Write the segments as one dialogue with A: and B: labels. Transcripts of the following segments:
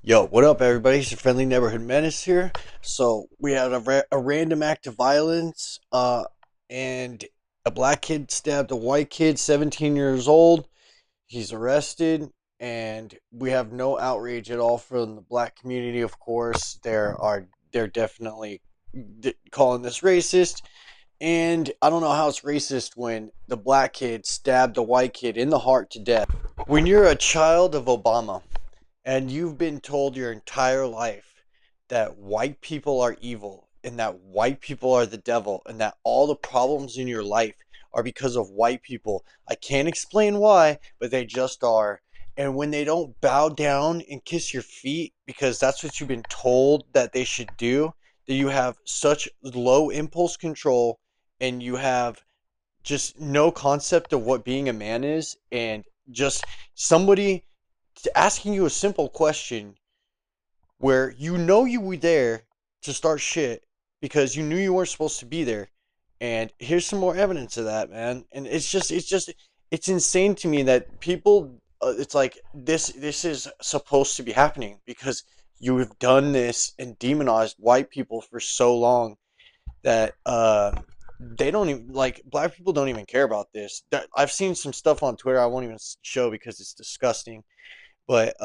A: Yo, what up, everybody? It's your friendly neighborhood menace here. So we had a random act of violence, and a black kid stabbed a white kid, 17 years old. He's arrested, and we have no outrage at all from the black community. Of course, they're definitely calling this racist, and I don't know how it's racist when the black kid stabbed the white kid in the heart to death. When you're a child of Obama and you've been told your entire life that white people are evil and that white people are the devil and that all the problems in your life are because of white people. I can't explain why, but they just are. And when they don't bow down and kiss your feet because that's what you've been told that they should do, that you have such low impulse control and you have just no concept of what being a man is, and just somebody asking you a simple question where you were there to start shit because you knew you weren't supposed to be there. And here's some more evidence of that, man. And it's insane to me that people, it's like this is supposed to be happening because you have done this and demonized white people for so long that they don't even, like, black people don't even care about this. I've seen some stuff on Twitter I won't even show because it's disgusting, but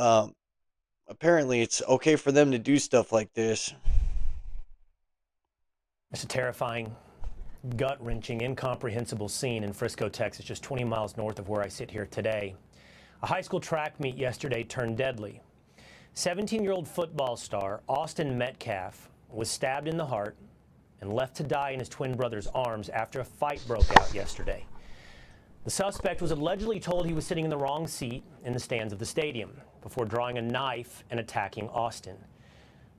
A: apparently it's okay for them to do stuff like this.
B: It's a terrifying, gut-wrenching, incomprehensible scene in Frisco, Texas, just 20 miles north of where I sit here today. A high school track meet yesterday turned deadly. 17-year-old football star Austin Metcalf was stabbed in the heart and left to die in his twin brother's arms after a fight broke out yesterday. The suspect was allegedly told he was sitting in the wrong seat in the stands of the stadium before drawing a knife and attacking Austin.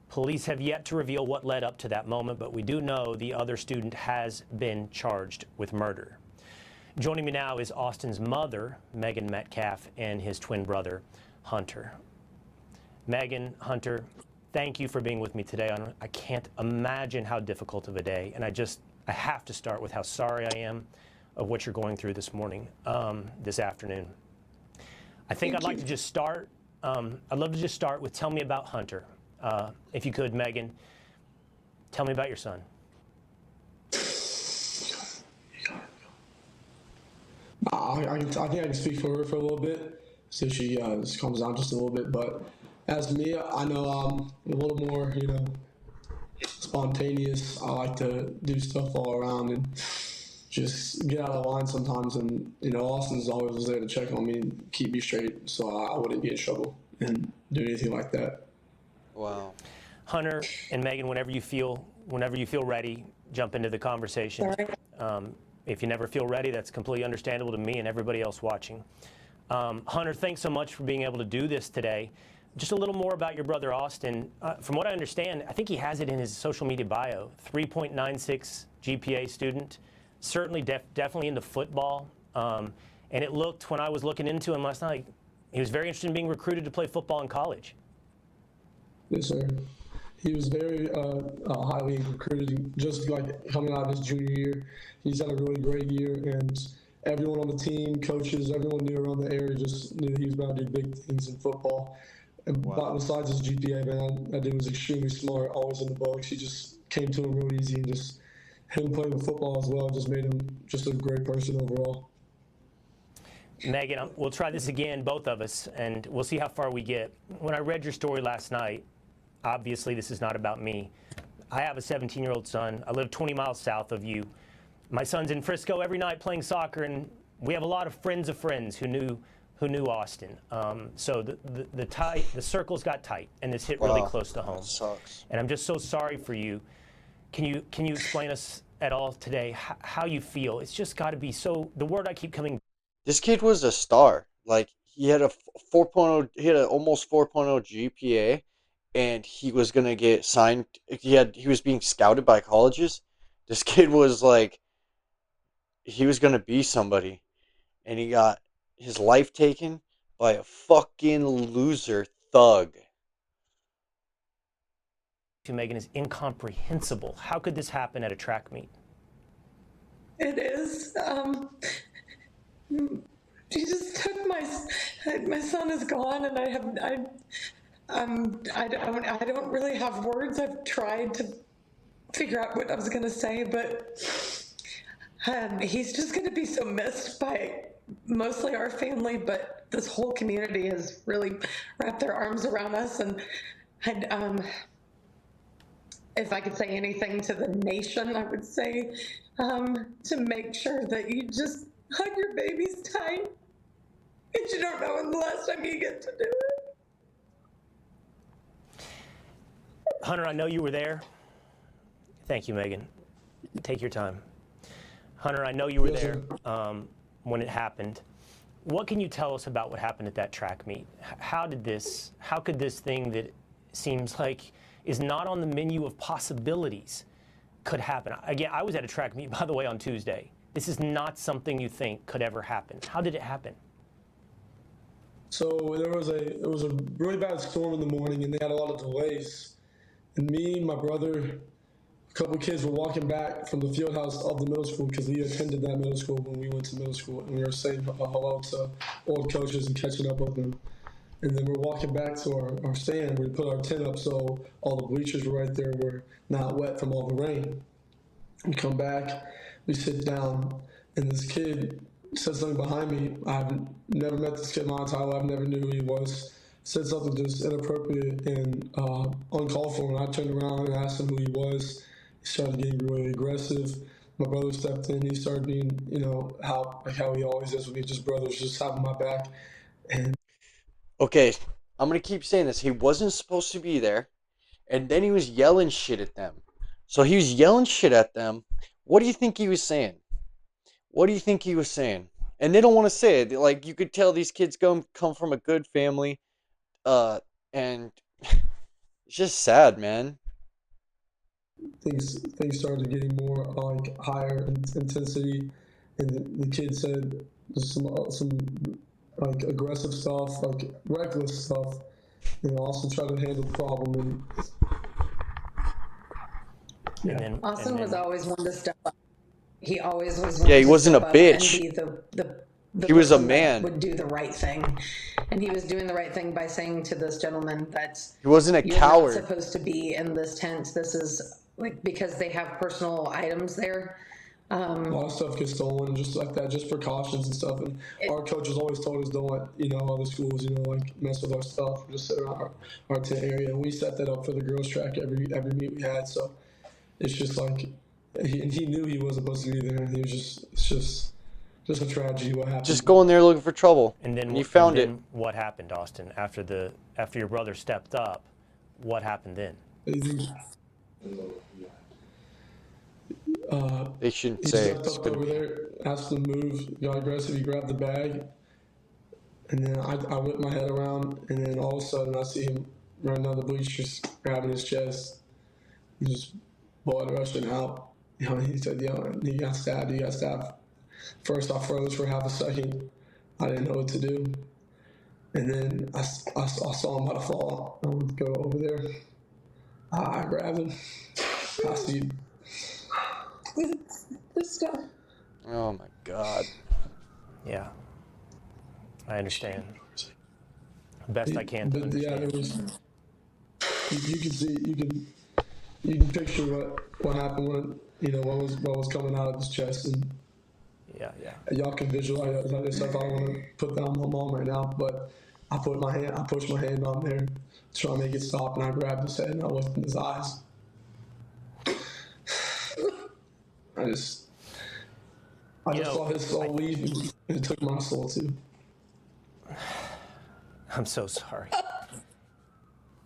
B: Police have yet to reveal what led up to that moment, but we do know the other student has been charged with murder. Joining me now is Austin's mother, Megan Metcalf, and his twin brother, Hunter. Megan, Hunter, thank you for being with me today. I can't imagine how difficult of a day, and I have to start with how sorry I am of what you're going through this morning, this afternoon. I think I'd like to just start. I'd love to just start with tell me about Hunter. If you could, Megan, tell me about your son.
C: I think I can speak for her for a little bit, see if she just calms down just a little bit. But as for me, I know I'm a little more, spontaneous. I like to do stuff all around and just get out of line sometimes. And, Austin's always was there to check on me and keep me straight so I wouldn't get in trouble and do anything like that.
A: Wow.
B: Hunter and Megan, whenever you feel ready, jump into the conversation. If you never feel ready, that's completely understandable to me and everybody else watching. Hunter, thanks so much for being able to do this today. Just a little more about your brother, Austin. From what I understand, I think he has it in his social media bio, 3.96 GPA student, certainly definitely into football. And it looked, when I was looking into him last night, he was very interested in being recruited to play football in college.
C: Yes, sir. He was very highly recruited, just like coming out of his junior year. He's had a really great year, and everyone on the team, coaches, everyone knew around the area just knew he was about to do big things in football. And But besides his GPA, man, that dude was extremely smart, always in the books. He just came to him real easy, and just him playing with football as well just made him just a great person overall.
B: Megan, we'll try this again, both of us, and we'll see how far we get. When I read your story last night, obviously this is not about me. I have a 17-year-old son. I live 20 miles south of you. My son's in Frisco every night playing soccer, and we have a lot of friends of friends who knew Austin. So the circles got tight, and this hit really close to home.
A: That sucks.
B: And I'm just so sorry for you. Can you explain us at all today how you feel? It's just got to be so. The word I keep coming.
A: This kid was a star. Like, he had a 4.0, he had an almost 4.0 GPA, and he was gonna get signed. He was being scouted by colleges. This kid was like, he was gonna be somebody, and he got his life taken by a fucking loser thug.
B: To Megan is incomprehensible. How could this happen at a track meet?
D: It is. She just took my son is gone, and I don't really have words. I've tried to figure out what I was going to say, but he's just going to be so missed by mostly our family, but this whole community has really wrapped their arms around us. And if I could say anything to the nation, I would say to make sure that you just hug your babies tight. And you don't know when the last time you get to do it.
B: Hunter, I know you were there. Thank you, Megan. Take your time. Hunter, I know you were
C: Yes,
B: there
C: sir.
B: when it happened. What can you tell us about what happened at that track meet? How could this thing that seems like is not on the menu of possibilities could happen? Again, I was at a track meet, by the way, on Tuesday. This is not something you think could ever happen. How did it happen?
C: So it was a really bad storm in the morning, and they had a lot of delays. And me, my brother, a couple of kids were walking back from the field house of the middle school because we attended that middle school when we went to middle school, and we were saying hello to old coaches and catching up with them. And then we're walking back to our stand. We put our tent up so all the bleachers were right there. Were not wet from all the rain. We come back, we sit down, and this kid said something behind me. I've never met this kid in my entire life. I never knew who he was. Said something just inappropriate and uncalled for. And I turned around and asked him who he was. He started getting really aggressive. My brother stepped in. He started being, how he always is with me, just brothers, just having my back. And
A: Okay, I'm gonna keep saying this. He wasn't supposed to be there, and then he was yelling shit at them. So he was yelling shit at them. What do you think he was saying? What do you think he was saying? And they don't want to say it. Like, you could tell these kids come from a good family, and it's just sad, man.
C: things started getting more like higher intensity, and the kid said some like aggressive stuff, like reckless stuff. Also try to handle the problem. And
B: And then,
D: Austin was always one to step up. He always was
A: Yeah,
D: one
A: he
D: to
A: wasn't a
D: step up and
A: bitch.
D: be the
A: He was a
D: person that
A: man.
D: would do the right thing. And he was doing the right thing by saying to this gentleman that
A: He wasn't a
D: you're not
A: coward.
D: supposed to be in this tent. This is like because they have personal items there.
C: a lot of stuff gets stolen, just like that, just precautions and stuff. And our coaches always told us don't let other schools like mess with our stuff. Just sit around our tent area, and we set that up for the girls' track every meet we had. So it's just like he knew he wasn't supposed to be there, and he was just a tragedy what happened.
A: Just going there looking for trouble.
B: and then
A: you found
B: and
A: it.
B: then what happened, Austin? After your brother stepped up, what happened then?
A: They shouldn't
C: He
A: say
C: stepped
A: it's
C: up
A: good.
C: over there, asked him to move, got aggressive. He grabbed the bag, and then I whipped my head around, and then all of a sudden I see him running down the bleachers, grabbing his chest, and just blood rushing out. He said, he got stabbed. He got stabbed. First, I froze for half a second. I didn't know what to do. And then I saw him about to fall. I went to go over there. I grabbed him. I see.
D: This stuff.
A: Oh my God.
B: Yeah, I understand. Best I can to
C: But yeah,
B: understand.
C: there was. You can see. You can picture what happened when what was coming out of his chest, and
B: Yeah.
C: y'all can visualize that stuff. I don't want to put that on my mom right now, but I pushed my hand on there to try to make it stop, and I grabbed his head and I looked in his eyes. I just saw his soul leave, and it took my soul too.
B: I'm so sorry.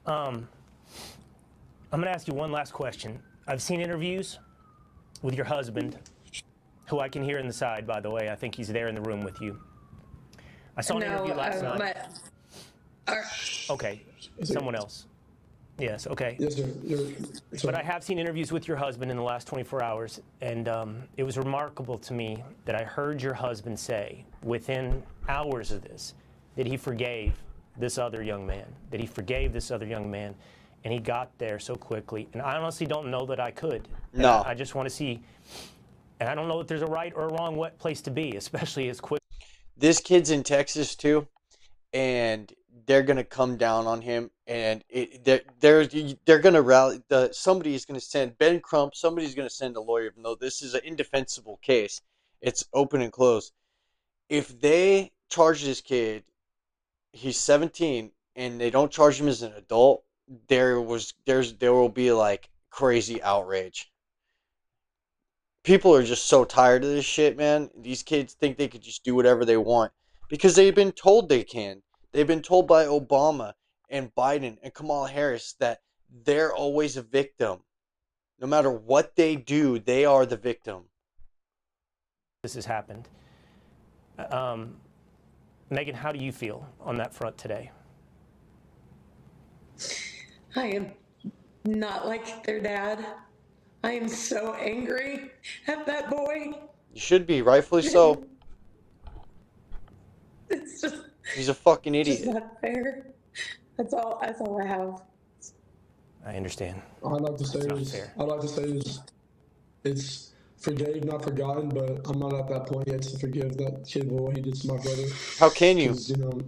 B: I'm going to ask you one last question. I've seen interviews with your husband, who I can hear in the side, by the way. I think he's there in the room with you. I saw an interview last night. Okay, someone else. Yes, okay.
C: Yes, sir.
B: But I have seen interviews with your husband in the last 24 hours, and it was remarkable to me that I heard your husband say, within hours of this, that he forgave this other young man, and he got there so quickly. And I honestly don't know that I could. And
A: No.
B: I just want to see, and I don't know if there's a right or a wrong place to be, especially as quick.
A: This kid's in Texas too, and they're gonna come down on him, and they're gonna rally. Somebody's gonna send Ben Crump. Somebody's gonna send a lawyer. Even though this is an indefensible case, it's open and closed. If they charge this kid, he's 17, and they don't charge him as an adult, there will be like crazy outrage. People are just so tired of this shit, man. These kids think they could just do whatever they want because they've been told they can. They've been told by Obama and Biden and Kamala Harris that they're always a victim. No matter what they do, they are the victim.
B: This has happened. Megan, how do you feel on that front today?
D: I am not like their dad. I am so angry at that boy.
A: You should be, rightfully so.
D: It's just,
A: He's a fucking
D: just
A: idiot.
D: not fair. That's all I have.
B: I understand.
C: I'd like to say
B: That's not
C: is,
B: fair.
C: I'd like to say is, it's forgave, not forgotten, but I'm not at that point yet to forgive that kid for what he did to my brother.
A: How can you?
C: Because,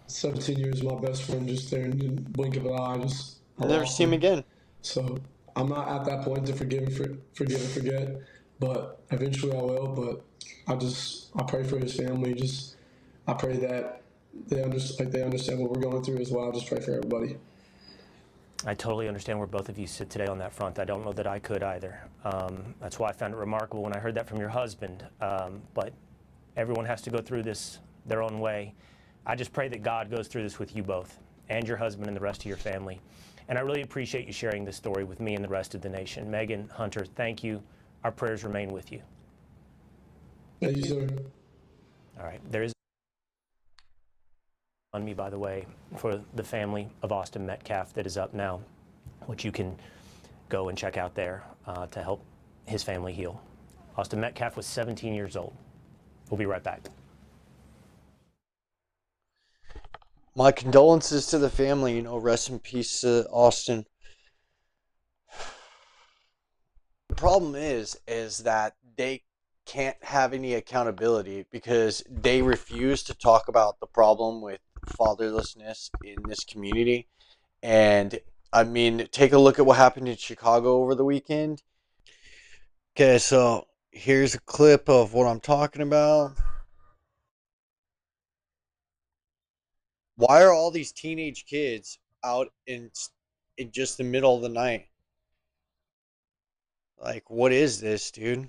C: 17 years, my best friend, just there in the blink of an eye, I
A: I'll never
C: lost
A: see him again.
C: So I'm not at that point to forgive and forget, but eventually I will. But I pray for his family. I pray that they understand what we're going through as well. I just pray for everybody.
B: I totally understand where both of you sit today on that front. I don't know that I could either. That's why I found it remarkable when I heard that from your husband. But everyone has to go through this their own way. I just pray that God goes through this with you both and your husband and the rest of your family. And I really appreciate you sharing this story with me and the rest of the nation. Megan, Hunter, thank you. Our prayers remain with you.
C: Thank you, sir.
B: All right. There is on me, by the way, for the family of Austin Metcalf that is up now, which you can go and check out there to help his family heal. Austin Metcalf was 17 years old. We'll be right back.
A: My condolences to the family. Rest in peace, Austin. The problem is that they can't have any accountability because they refuse to talk about the problem with fatherlessness in this community. And I mean, take a look at what happened in Chicago over the weekend. Okay, so here's a clip of what I'm talking about. Why are all these teenage kids out in just the middle of the night? Like, what is this, dude?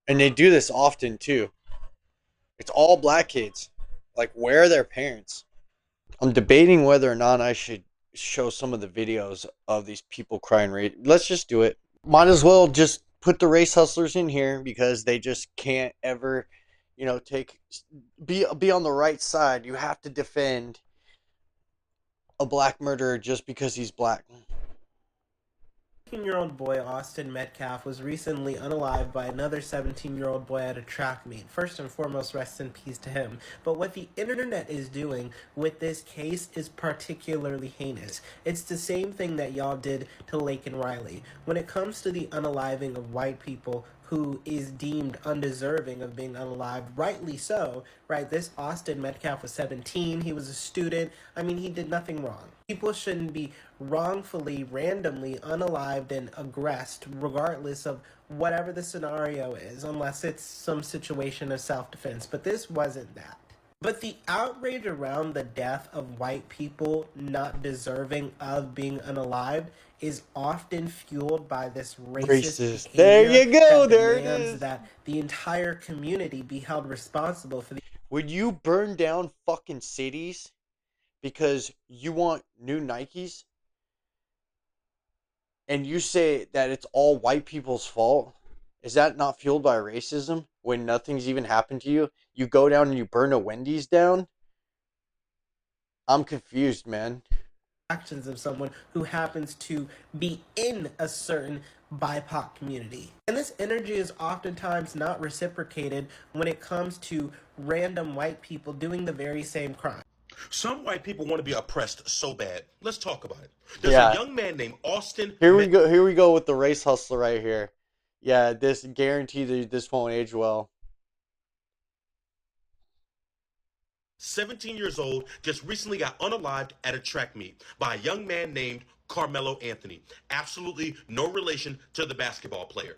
A: And they do this often too. It's all black kids. Like, where are their parents? I'm debating whether or not I should show some of the videos of these people crying race. Let's just do it. Might as well just put the race hustlers in here because they just can't ever, take be on the right side. You have to defend a black murderer just because he's black.
E: 17-year-old boy Austin Metcalf was recently unalived by another 17-year-old boy at a track meet. First and foremost, rest in peace to him. But what the internet is doing with this case is particularly heinous. It's the same thing that y'all did to Laken Riley. When it comes to the unaliving of white people who is deemed undeserving of being unalived, rightly so, right? This Austin Metcalf was 17, he was a student. I mean, he did nothing wrong. People shouldn't be wrongfully, randomly unalived and aggressed, regardless of whatever the scenario is, unless it's some situation of self-defense. But this wasn't that. But the outrage around the death of white people not deserving of being unalived is often fueled by this racist
A: There
E: behavior
A: you go.
E: that
A: There it
E: demands
A: is.
E: that the entire community be held responsible for the
A: Would you burn down fucking cities because you want new Nikes? And you say that it's all white people's fault? Is that not fueled by racism when nothing's even happened to you? You go down and you burn a Wendy's down? I'm confused, man.
E: actions of someone who happens to be in a certain BIPOC community. And this energy is oftentimes not reciprocated when it comes to random white people doing the very same crime.
F: Some white people want to be oppressed so bad. Let's talk about it. There's a
A: Yeah.
F: young man named Austin
A: Here we go. Here we go with the race hustler right here. Yeah, this guaranteed that this won't age well.
F: 17 years old, just recently got unalived at a track meet by a young man named Carmelo Anthony. Absolutely no relation to the basketball player.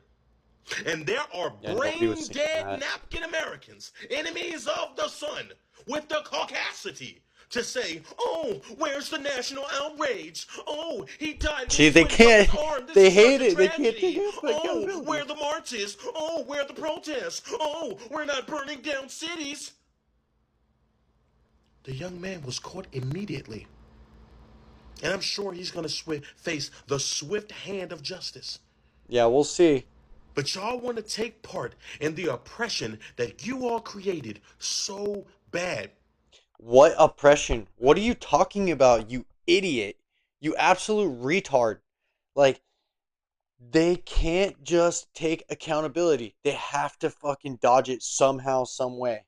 F: And there are
A: Yeah, nobody was
F: brain
A: thinking
F: dead
A: that.
F: napkin Americans, enemies of the sun, with the caucasity to say, oh, where's the national outrage? Oh, he died
A: See,
F: with
A: they
F: swelling
A: can't.
F: from his arm. This
A: They
F: is such
A: hate
F: a
A: it. They can't take
F: tragedy. Oh,
A: accountability.
F: where are the marches? Oh, where are the protests? Oh, we're not burning down cities. The young man was caught immediately. And I'm sure he's going to face the swift hand of justice.
A: Yeah, we'll see.
F: But y'all want to take part in the oppression that you all created so bad.
A: What oppression? What are you talking about, you idiot? You absolute retard. Like, they can't just take accountability. They have to fucking dodge it somehow, some way.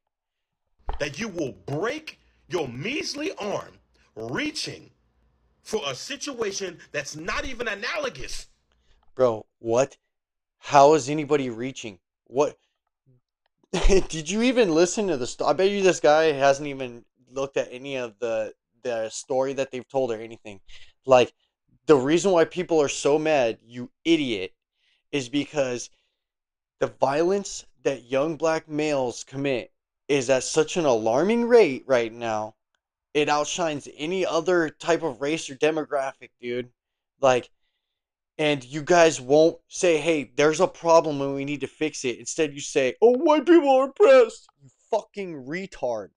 F: That you will break your measly arm reaching for a situation that's not even analogous.
A: Bro, what? How is anybody reaching? What? Did you even listen to the story? I bet you this guy hasn't even looked at any of the story that they've told or anything. Like, the reason why people are so mad, you idiot, is because the violence that young black males commit is at such an alarming rate right now. It outshines any other type of race or demographic, dude. Like, and you guys won't say, hey, there's a problem and we need to fix it. Instead, you say, oh, white people are oppressed. You fucking retard.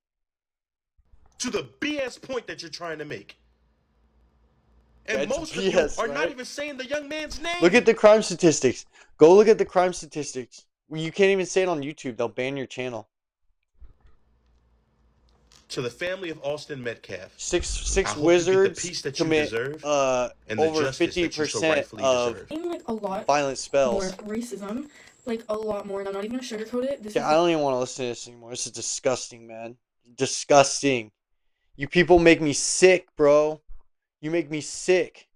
F: To the BS point that you're trying to make. And
A: That's
F: most of you
A: BS,
F: are not
A: right?
F: even saying the young man's name.
A: Look at the crime statistics. Go look at the crime statistics. You can't even say it on YouTube. They'll ban your channel.
F: To the family of Austin Metcalf, I
A: Six
F: hope you get the
A: wizards
F: peace that you
A: commit
F: deserve and the
A: over
F: justice that you so
A: 50%
F: rightfully
A: of
F: deserve.
G: Like a lot
A: violent
G: more
A: spells.
G: racism, like a lot more, and I'm not even gonna sugarcoat it. This
A: Yeah,
G: is
A: I don't even want to listen to this anymore. This is disgusting, man. Disgusting. You people make me sick, bro. You make me sick.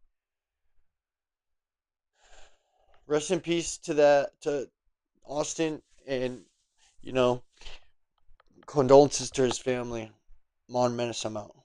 A: Rest in peace to Austin, and you know, condolences to his family. Mon Menace, I'm out.